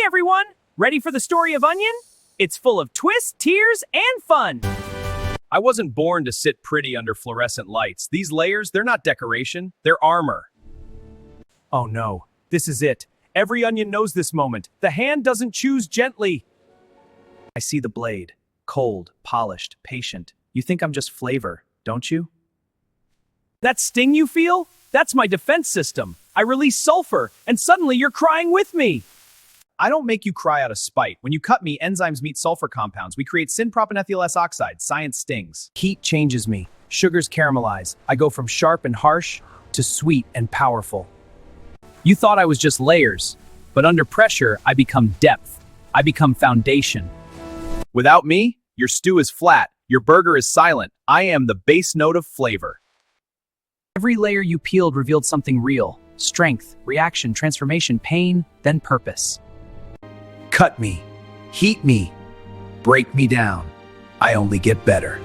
everyone! Ready for the story of Onion? It's full of twists, tears, and fun! I wasn't born to sit pretty under fluorescent lights. These layers, they're not decoration, they're armor. Oh no, this is it. Every onion knows this moment. The hand doesn't choose gently. I see the blade. Cold, polished, patient. You think I'm just flavor, don't you? That sting you feel? That's my defense system. I release sulfur, and suddenly you're crying with me. I don't make you cry out of spite. When you cut me, enzymes meet sulfur compounds. We create synpropanethyl S oxide. Science stings. Heat changes me. Sugars caramelize. I go from sharp and harsh to sweet and powerful. You thought I was just layers, but under pressure, I become depth. I become foundation. Without me, your stew is flat. Your burger is silent. I am the base note of flavor. Every layer you peeled revealed something real. Strength, reaction, transformation, pain, then purpose. Cut me, heat me, break me down. I only get better.